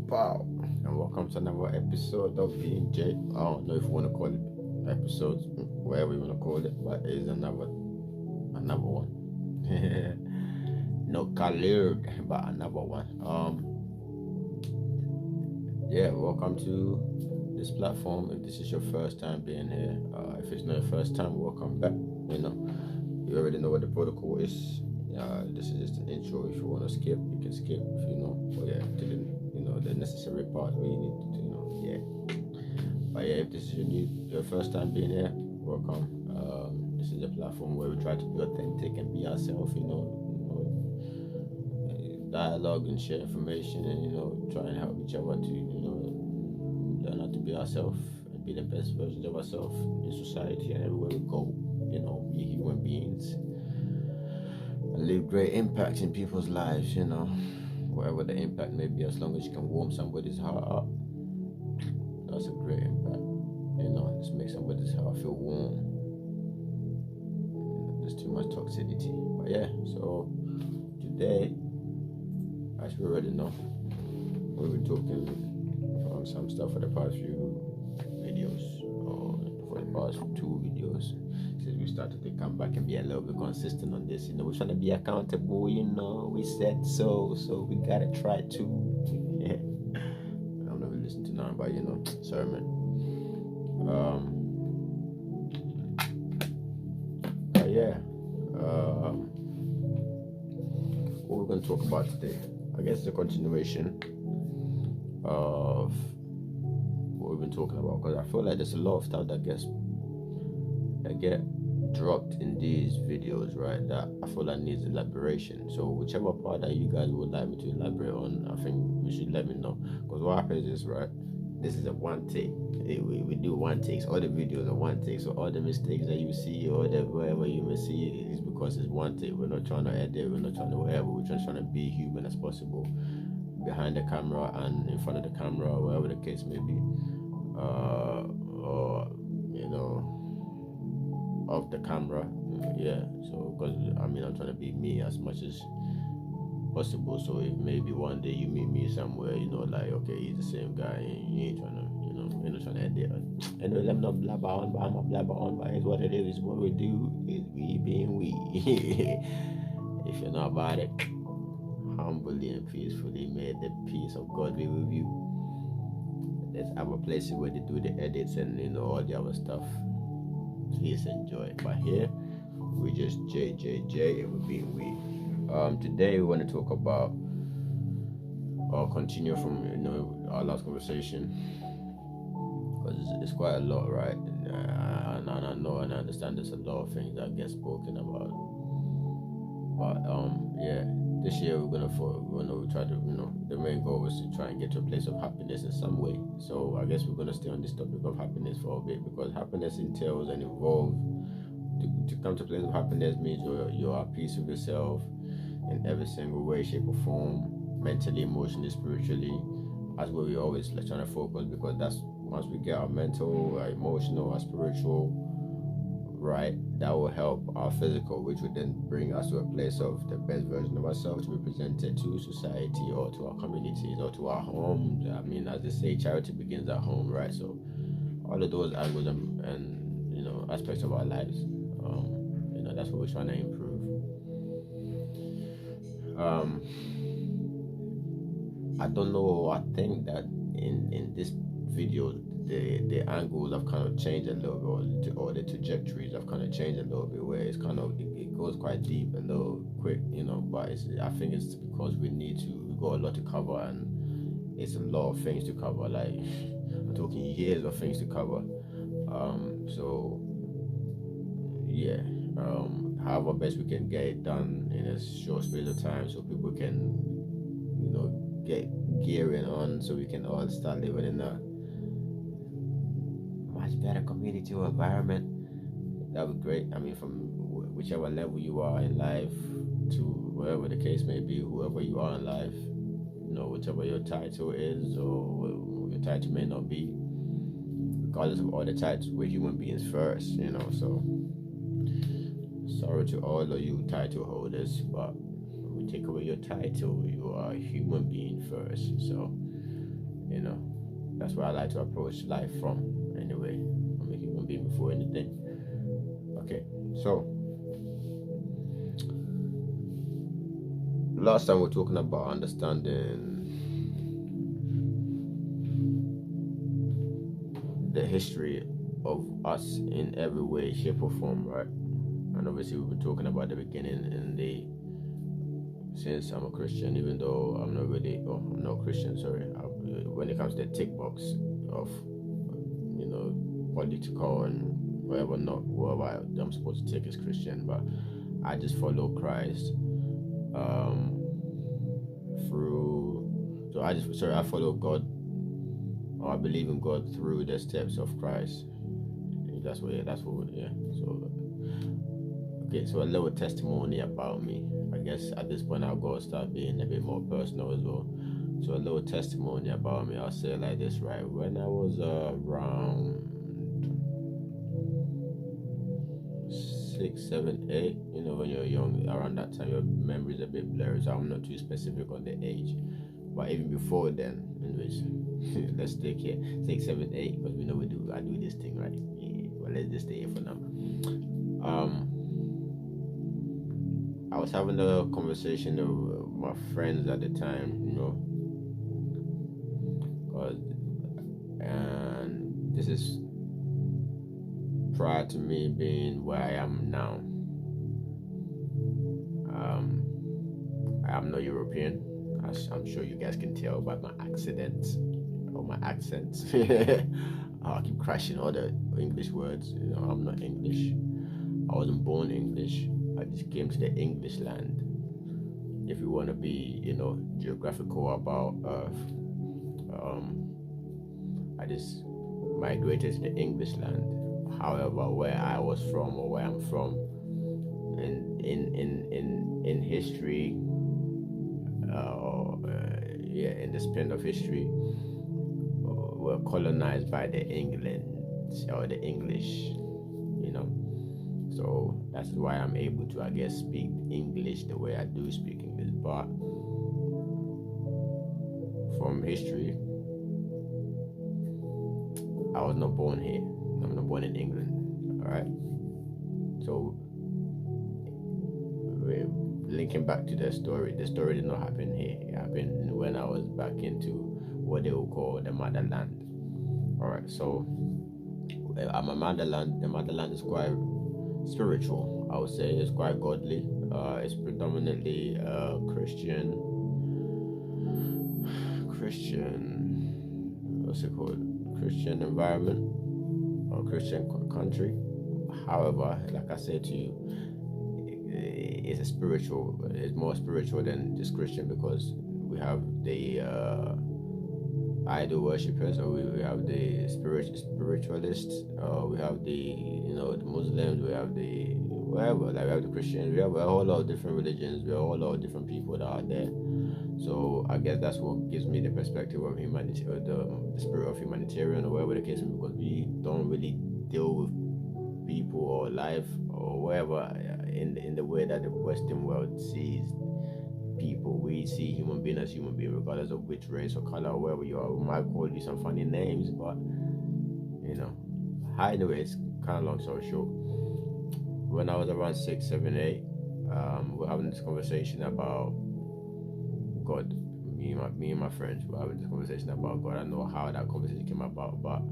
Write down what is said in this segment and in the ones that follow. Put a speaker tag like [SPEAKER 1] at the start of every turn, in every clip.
[SPEAKER 1] Wow, and welcome to another episode of Being J. I don't know if you want to call it episodes, whatever you want to call it, but it's another one. No colored, but another one. Yeah, welcome to this platform. If this is your first time being here, if it's not your first time, welcome back. You already know what the protocol is. This is just an intro. If you want to skip, you can skip. If you know, but yeah, to the necessary part where you need to, yeah. But yeah, if this is your first time being here, welcome. This is a platform where we try to be authentic and be ourselves. Dialogue and share information, and try and help each other to learn how to be ourselves and be the best versions of ourselves in society and everywhere we go. Be human beings and leave great impact in people's lives. Whatever the impact may be, as long as you can warm somebody's heart up, that's a great impact. Just make somebody's heart feel warm. There's too much toxicity. But yeah, so today, as we already know, we've been talking on some stuff for the past few videos, or for the past 2 videos, since we started to come back and be a little bit consistent on this. We're trying to be accountable. We said so we gotta try to. Yeah, I'm not really listening to now, but sorry, man. But yeah, what we're gonna talk about today, I guess, it's a continuation of what we've been talking about, because I feel like there's a lot of stuff that get dropped in these videos, right, that I feel like needs elaboration. So whichever part that you guys would like me to elaborate on, I think you should let me know, because what happens is, right, this is a one take. We do one takes. All the videos are one take. So all the mistakes that you see or whatever you may see is because it's one take. We're not trying to edit. We're not trying to whatever. We're just trying to be human as possible behind the camera and in front of the camera, whatever the case may be. Or off the camera. Yeah. So because I'm trying to be me as much as possible. So if maybe one day you meet me somewhere, like, okay, he's the same guy, and you ain't trying to, you're not trying to edit. Anyway, let me not blabber on, but I'm not blabber on, but it's what it is. It's what we do. Is we being we. If you're not about it, humbly and peacefully, may the peace of God be with you. There's other places where they do the edits and all the other stuff. Please enjoy. But here we just J and we're being we. Today we want to talk about or continue from our last conversation, because it's quite a lot, right? And I know and I understand there's a lot of things that get spoken about. But yeah, this year we're gonna try to the main goal is to try and get to a place of happiness in some way. So I guess we're gonna stay on this topic of happiness for a bit, because happiness entails and involves to come to a place of happiness means you're at peace with yourself in every single way, shape, or form, mentally, emotionally, spiritually. That's where we always trying to focus, because that's once we get our mental, our emotional, our spiritual right, that will help our physical, which would then bring us to a place of the best version of ourselves to be presented to society or to our communities or to our homes. As they say, charity begins at home, right? So all of those angles and aspects of our lives, that's what we're trying to improve. I don't know. I think that in this video, the angles have kind of changed a little bit, or the trajectories have kind of changed a little bit, where it's kind of it goes quite deep a little quick, But I think it's because we got a lot to cover, and it's a lot of things to cover. Like I'm talking years of things to cover. So yeah. However best we can get it done in a short space of time, so people can get gearing on, so we can all start living in a much better community or environment. That would be great. From whichever level you are in life to wherever the case may be, whoever you are in life, whichever your title is or your title may not be, regardless of all the titles, we're human beings first, So sorry to all of you title holders, but we take away your title. You are a human being first. So, that's where I like to approach life from. Anyway, I'm a human being before anything. Okay, so last time we were talking about understanding the history of us in every way, shape, or form, right? And obviously, we've been talking about the beginning and since I'm a Christian, even though I'm not Christian, sorry. When it comes to the tick box of, political and whatever I'm supposed to take as Christian, but I just follow Christ I follow God, or I believe in God through the steps of Christ. So, okay, so a little testimony about me. I guess at this point I'll go start being a bit more personal as well. So a little testimony about me. I'll say it like this, right? When I was around 6, 7, 8, when you're young, around that time your memory is a bit blurry, so I'm not too specific on the age. But even before then, anyways, let's take here 6, 7, 8, because we know I do this thing, right? Yeah, well, let's just stay here for now. I was having a conversation with my friends at the time, and this is prior to me being where I am now. I am not European, as I'm sure you guys can tell by my accents. I keep crashing all the English words. I'm not English. I wasn't born English. I just came to the English land. If you want to be, geographical about Earth, I just migrated to the English land. However, where I was from, or where I'm from, in history, in the span of history, were colonized by the England or the English, So that's why I'm able to, I guess, speak English the way I do speak English. But from history, I was not born here. I'm not born in England. All right. So linking back to the story did not happen here. It happened when I was back into what they will call the motherland. All right. So at my motherland, the motherland is quite spiritual. I would say it's quite godly. It's predominantly Christian. What's it called? Christian environment or Christian country. However, like I said to you, it's more spiritual than just Christian, because we have the idol worshippers, or we have the spiritualists, we have the the Muslims, we have the whatever, like we have the Christians, we have a whole lot of different religions, we have a whole lot of different people that are there. So I guess that's what gives me the perspective of humanity, or the spirit of humanitarian, or whatever the case, because we don't really deal with people or life or whatever in the way that the Western world sees people. We see human being as human being, regardless of which race or color or wherever you are. We might call you some funny names, but anyway, it's kind of long story short. When I was around 6, 7, 8, we're having this conversation about God. Me and my friends were having this conversation about God. I don't know how that conversation came about, but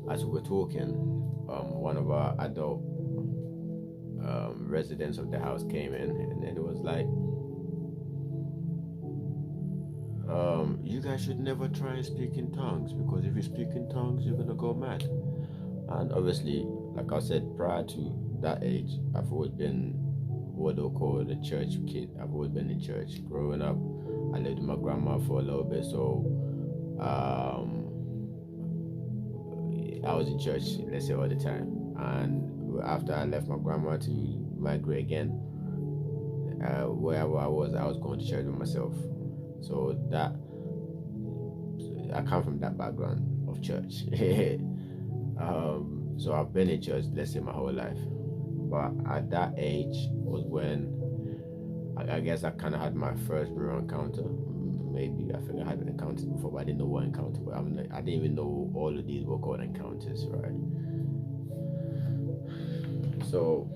[SPEAKER 1] as we were talking, one of our adult residents of the house came in, and then it was like, you guys should never try and speak in tongues, because if you speak in tongues, you're gonna go mad. And obviously, like I said, prior to that age, I've always been what they'll call the church kid. I've always been in church. Growing up, I lived with my grandma for a little bit, so I was in church, let's say, all the time. And after I left my grandma to migrate again, wherever I was going to church with myself. So that I come from that background of church. So I've been in church, let's say, my whole life. But at that age was when I guess I kind of had my first real encounter. Maybe I think I had encounters before, but I didn't know what encounter. But I didn't even know all of these were called encounters, right? So,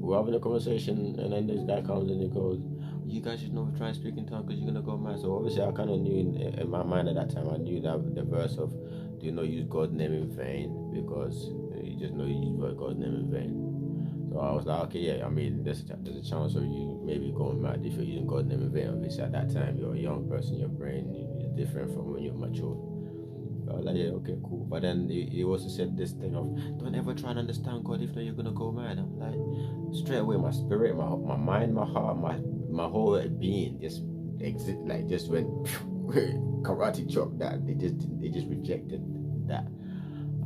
[SPEAKER 1] we're having a conversation, and then this guy comes and he goes, "You guys should know try and speak in tongues because you're gonna go mad." So obviously, I kind of knew in my mind at that time, I knew that the verse of "Do not use God's name in vain," because you just know you use God's name in vain. So I was like, okay, yeah, I mean, there's a chance of you maybe going mad if you're using God's name in vain. Obviously, at that time, you're a young person, your brain is different from when you're mature. So I was like, yeah, okay, cool. But then he also said this thing of, don't ever try and understand God if not you're gonna go mad. I'm like, straight away, my spirit, my mind, my heart, my whole being just just went karate chop. That they just rejected that.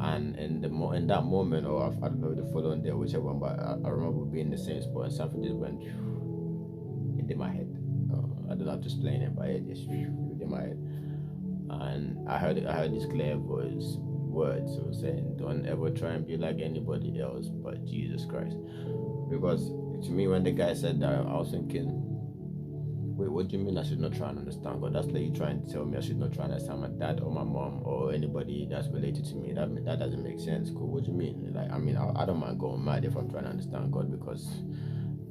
[SPEAKER 1] And in that moment, or I don't know, the following day, whichever one, but I remember being in the same spot and something just went into my head. I don't know how to explain it, but it just in my head. And I heard this clear voice words of saying, "Don't ever try and be like anybody else but Jesus Christ." Because to me, when the guy said that, I was thinking, wait, what do you mean I should not try and understand God? That's like you trying to tell me I should not try and understand my dad or my mom or anybody that's related to me. That doesn't make sense. Cool. What do you mean? Like, I mean, I don't mind going mad if I'm trying to understand God because,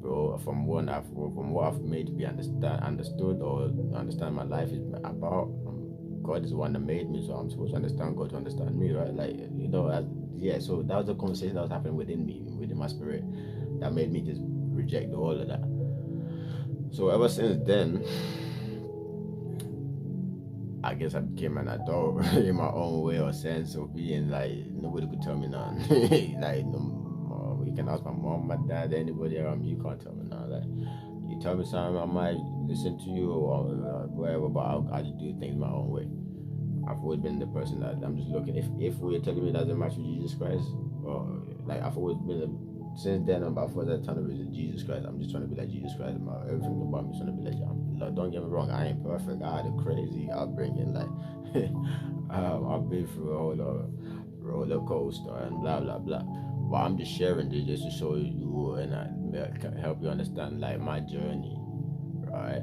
[SPEAKER 1] bro, from what I've made to be understood or understand my life is about, God is the one that made me, so I'm supposed to understand God to understand me, right? Like, yeah. So that was a conversation that was happening within me, within my spirit, that made me just reject all of that. So ever since then, I guess I became an adult in my own way or sense of being. Like, nobody could tell me nothing. Like, no, you can ask my mom, my dad, anybody around me, you can't tell me nothing. Like, you tell me something, I might listen to you or whatever, but I just do things my own way. I've always been the person that I'm just looking. If we're telling me it doesn't match with Jesus Christ, or like I've always been since then, I'm about that time to be Jesus Christ. I'm just trying to be like Jesus Christ. Everything about me is trying to be like him. Like, don't get me wrong, I ain't perfect. I had a crazy upbringing. Like, I've been through a whole roller coaster and blah blah blah. But I'm just sharing this just to show you and help you understand like my journey, right?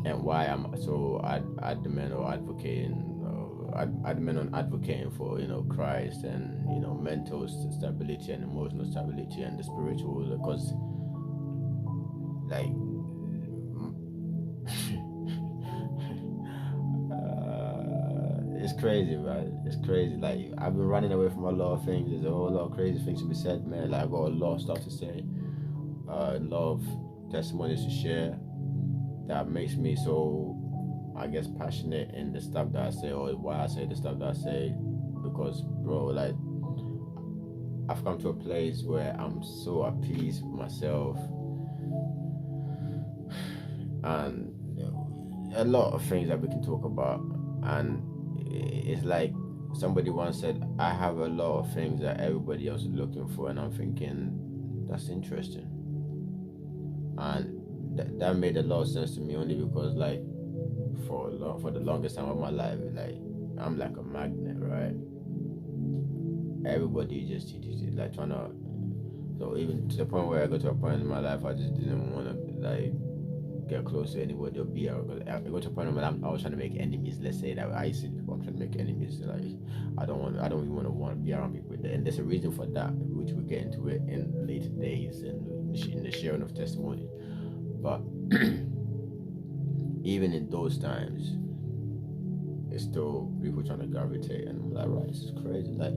[SPEAKER 1] And why I'm so adamant or advocating. Adamant on advocating for Christ and mental stability and emotional stability and the spiritual, because like it's crazy, right? It's crazy. Like, I've been running away from a lot of things. There's a whole lot of crazy things to be said, man. Like, I've got a lot of stuff to say, a lot of testimonies to share that makes me so, I guess, passionate in the stuff that I say, or why I say the stuff that I say. Because, bro, like, I've come to a place where I'm so at peace with myself, and a lot of things that we can talk about. And it's like somebody once said, I have a lot of things that everybody else is looking for, and I'm thinking, that's interesting. And that made a lot of sense to me, only because, like, for the longest time of my life, like, I'm like a magnet, right? Everybody just like trying to. So even to the point where I got to a point in my life, I just didn't want to like get close to anybody or be out. I got to a point where I was trying to make enemies. Let's say that I see people, I'm trying to make enemies. Like, I don't even want to be around people. And there's a reason for that, which we'll get into it in later days and in the sharing of testimony. But even in those times, it's still people trying to gravitate, and I'm like, right, this is crazy. Like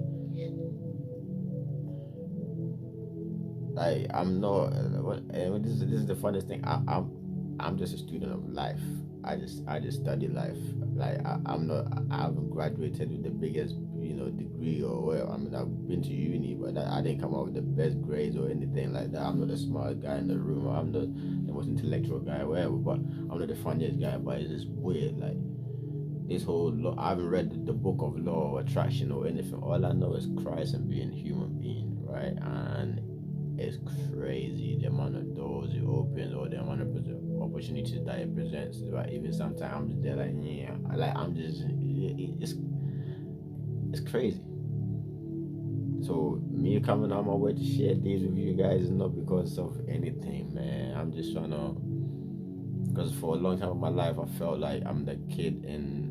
[SPEAKER 1] I'm not. And this is the funniest thing. I'm just a student of life. I just study life. Like I'm not. I haven't graduated with the biggest degree or whatever. I mean, I've been to uni, but I didn't come out with the best grades or anything like that. I'm not the smartest guy in the room. Or I'm not the most intellectual guy, or whatever. But I'm not the funniest guy. But it's just weird. Like, this whole law. I haven't read the book of law or attraction or anything. All I know is Christ and being a human being, right? And it's crazy the amount of doors it opens or the amount of opportunities that it presents, right? Even sometimes I'm just there like, yeah, like I'm just, it's crazy. So me coming on my way to share these with you guys is not because of anything, man. I'm just trying to, because for a long time of my life I felt like I'm the kid in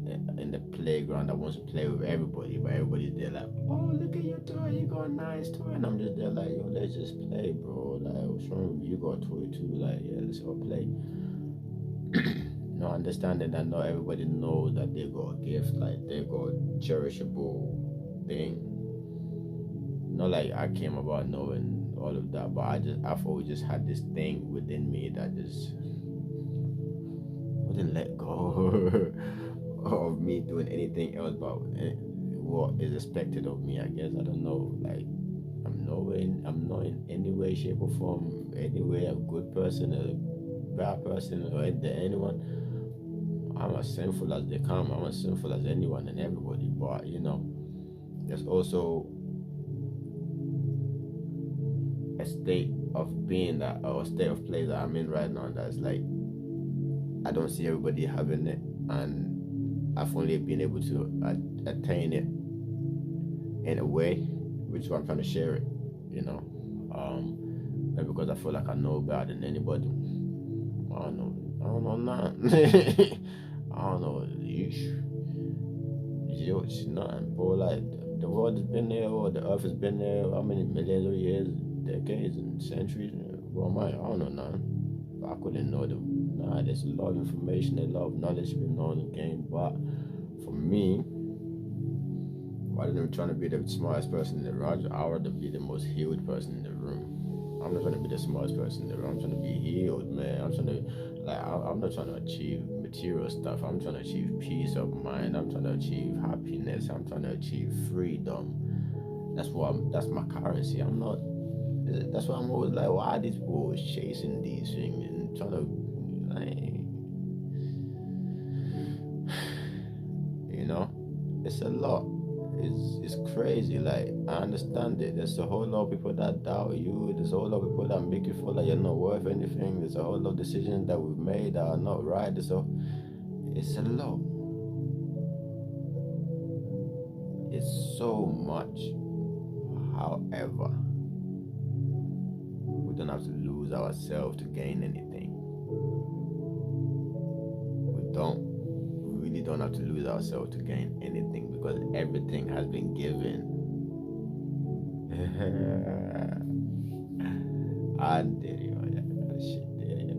[SPEAKER 1] the playground that wants to play with everybody, but everybody's there like, oh, look at your toy, you got a nice toy, and I'm just there like, yo, let's just play, bro. Like, what's wrong with you? You got a toy too, like, yeah, let's go play. Not understanding that not everybody knows that they got a gift, like they got a cherishable thing. Not like I came about knowing all of that, but I've always just had this thing within me that just wouldn't let go of me doing anything else but what is expected of me. I guess I don't know. Like I'm not in any way, shape, or form, any way a good person, a bad person, or anyone. I'm as sinful as they come. I'm as sinful as anyone and everybody. But there's also a state of being that, or a state of play that I'm in right now that's like I don't see everybody having it, and I've only been able to attain it in a way, which is why I'm trying to share it. You know, not because I feel like I know better than anybody. I don't know nothing. I don't know. It's nothing, bro. Like the world has been there, or the earth has been there. How many millions of years, decades, and centuries? Well, I don't know nothing. I couldn't know them. Nah, there's a lot of information, a lot of knowledge being known and gained. But for me, rather than trying to be the smartest person in the room, I rather be the most healed person in the room. I'm not trying to be the smartest person in the room. I'm trying to be healed, man. I'm trying to, I'm not trying to achieve material stuff. I'm trying to achieve peace of mind. I'm trying to achieve happiness. I'm trying to achieve freedom. That's my currency. That's why I'm always like, why are these people always chasing these things and trying to, like, it's a lot. It's crazy. Like, I understand it. There's a whole lot of people that doubt you. There's a whole lot of people that make you feel like you're not worth anything. There's a whole lot of decisions that we've made that are not right. It's a lot. It's so much. However, we don't have to lose ourselves to gain anything. We really don't have to lose ourselves to gain anything, because everything has been given. I did it. Shit did it.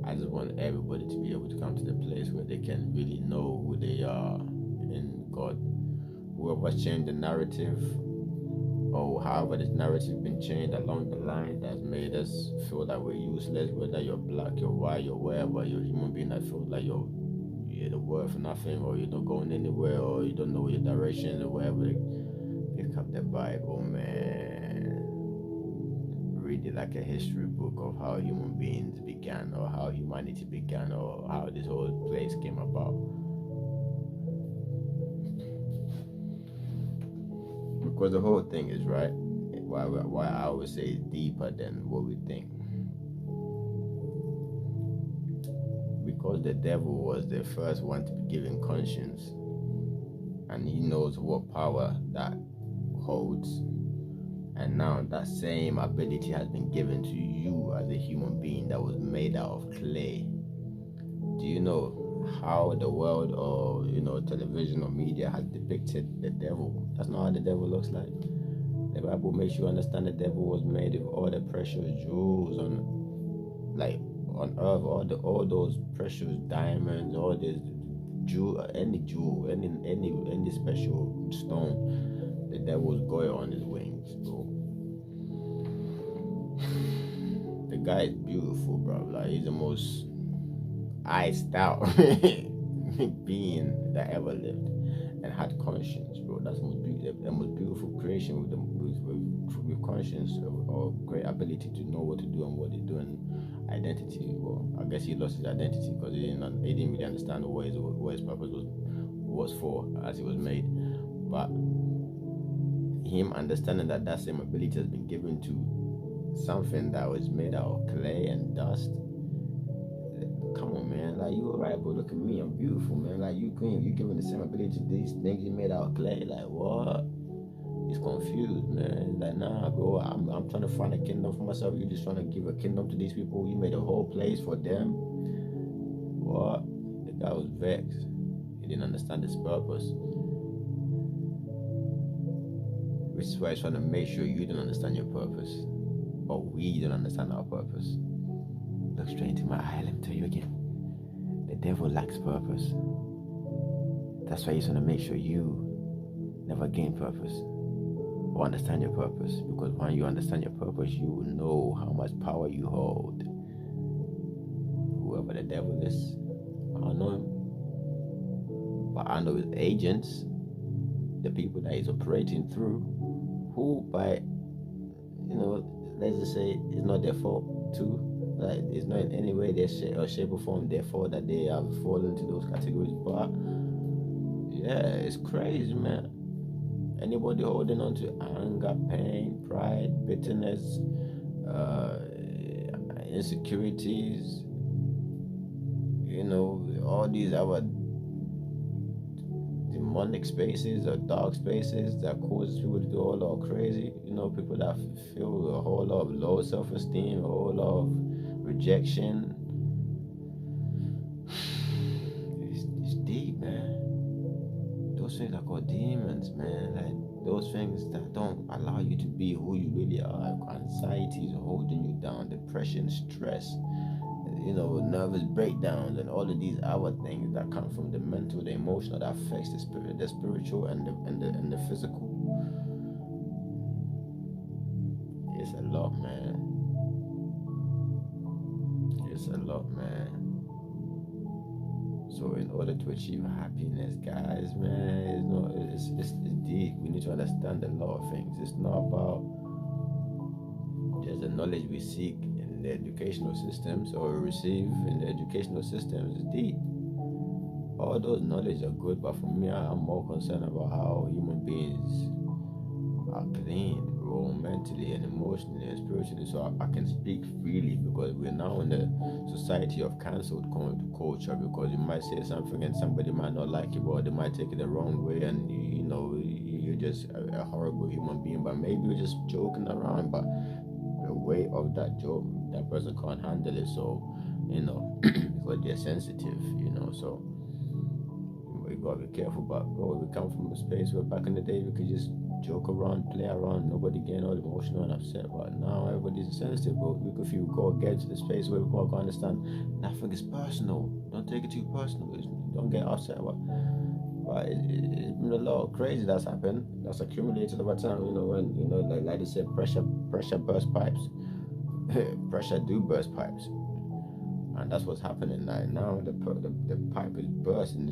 [SPEAKER 1] I just want everybody to be able to come to the place where they can really know who they are in God. Whoever's changed the narrative, or however this narrative been changed along the line that's made us feel that we're useless, whether you're black, you're white, you're wherever, you're a human being that feels like you're worth nothing, or you're not going anywhere, or you don't know your direction, or whatever. Pick up the Bible, man. Read it like a history book of how human beings began, or how humanity began, or how this whole place came about. Because the whole thing is, right, why I always say it's deeper than what we think. Because the devil was the first one to be given conscience, and he knows what power that holds. And now that same ability has been given to you as a human being that was made out of clay. Do you know how the world, or television or media has depicted the devil? That's not how the devil looks like. The Bible makes you understand the devil was made of all the precious jewels on earth, all those precious diamonds, all this jewel, any special stone. The devil's got on his wings, bro. The guy is beautiful, bro. Like, he's the most iced out being that ever lived and had conscience, bro. That's the most beautiful creation with conscience, or great ability to know what to do and what to do, and identity. Well, I guess he lost his identity because he didn't really understand what his purpose was for as he was made. But him understanding that same ability has been given to something that was made out of clay and dust. Come on, man. Like, you alright, but look at me. I'm beautiful, man. Like, you given the same ability to these things you made out of clay. Like, what? He's confused, man. He's like, nah, bro, I'm trying to find a kingdom for myself. You're just trying to give a kingdom to these people. You made a whole place for them. What? The guy was vexed. He didn't understand his purpose. Which is why he's trying to make sure you don't understand your purpose. Or we don't understand our purpose. Look straight into my eye, let me tell you again. The devil lacks purpose. That's why he's trying to make sure you never gain purpose or understand your purpose. Because when you understand your purpose, you will know how much power you hold. Whoever the devil is, I don't know him. But I know his agents, the people that he's operating through, who by, let's just say it's not their fault too. Like, it's not in any way their shape or form their fault that they have fallen into those categories. But yeah, it's crazy, man. Anybody holding on to anger, pain, pride, bitterness, insecurities, all these other demonic spaces or dark spaces that causes people to do a whole lot of crazy, people that feel a whole lot of low self-esteem, a whole lot of rejection. It's deep, man. Those things are called demons, man. Like, those things that don't allow you to be who you really are. Anxiety is holding you down, depression, stress, nervous breakdowns, and all of these other things that come from the mental, the emotional, that affects the spirit, the spiritual, and the physical. It's a lot, man. It's a lot, man. So in order to achieve happiness, guys, man, it's deep. We need to understand a lot of things. It's not about just the knowledge we seek in the educational systems or receive in the educational systems. It's deep. All those knowledge are good, but for me, I'm more concerned about how human beings are cleaned, bro, mentally and emotionally and spiritually, so I can speak freely, because we're now in the society of cancelled culture, because you might say something and somebody might not like it, or they might take it the wrong way, and you're just a horrible human being, but maybe you're just joking around, but the weight of that joke, that person can't handle it, so because they're sensitive, so we gotta be careful. But bro, we come from a space where back in the day we could just joke around, play around, nobody getting all emotional and upset. But now everybody's sensitive, bro. If you go get to the space where people can understand nothing is personal, don't take it too personal, don't get upset. But it's been a lot of crazy that's happened, that's accumulated over time. When like they said, pressure bursts pipes. Pressure do burst pipes, and that's what's happening now. The pipe is bursting.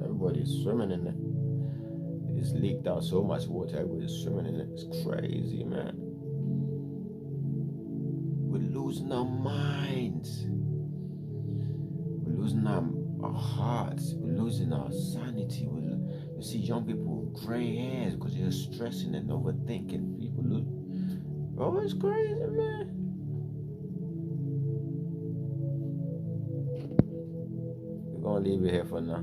[SPEAKER 1] Everybody's swimming in it. It's leaked out so much water. Everybody's swimming in it. It's crazy, man. We're losing our minds. We're losing our hearts. We're losing our sanity. You see young people with gray hairs because they're stressing and overthinking. People lose. Bro, it's crazy, man. We're gonna leave it here for now.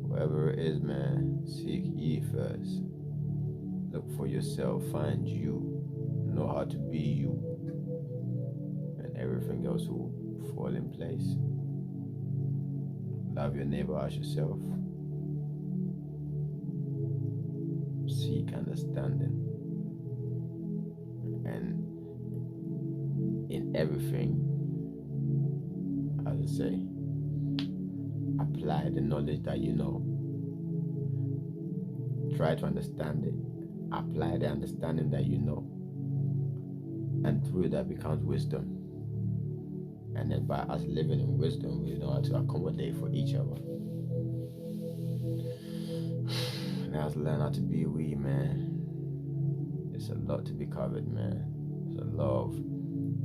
[SPEAKER 1] Whatever it is, man, seek ye first. Look for yourself, find you, know how to be you, and everything else will fall in place. Love your neighbor as yourself. Seek understanding. And in everything, as I say, apply the knowledge that you know. Try to understand it. Apply the understanding that you know. And through that becomes wisdom. And then by us living in wisdom, we know how to accommodate for each other. And let's learn how to be we, man. It's a lot to be covered, man. There's a lot of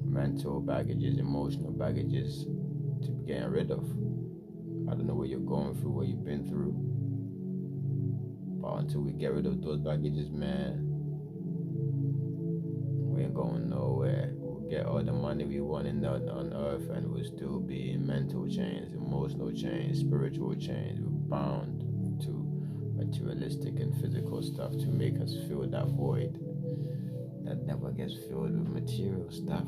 [SPEAKER 1] mental baggages, emotional baggages to be getting rid of. I don't know what you're going through, what you've been through. But until we get rid of those baggages, man, we ain't going nowhere. We'll get all the money we want on earth, and we'll still be in mental chains, emotional chains, spiritual chains. We're bound to materialistic and physical stuff to make us fill that void that never gets filled with material stuff.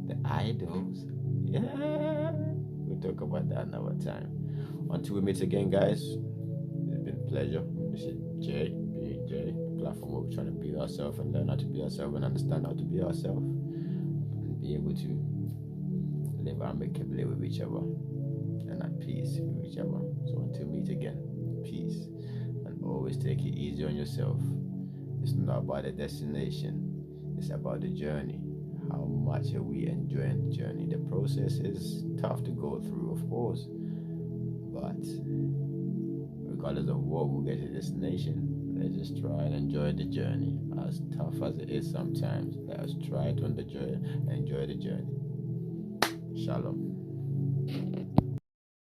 [SPEAKER 1] The idols. Yeah. We'll talk about that another time. Until we meet again, guys. It's been a pleasure. This is Jay, being Jay, a platform where we're trying to be ourselves and learn how to be ourselves and understand how to be ourselves and be able to live amicably with each other and at peace with each other. So until we meet again, peace. And always take it easy on yourself. It's not about the destination, it's about the journey. How much are we enjoying the journey? The process is tough to go through, of course, but regardless of what we'll get to the destination, let's just try and enjoy the journey. As tough as it is sometimes, let's try to enjoy the journey. Shalom.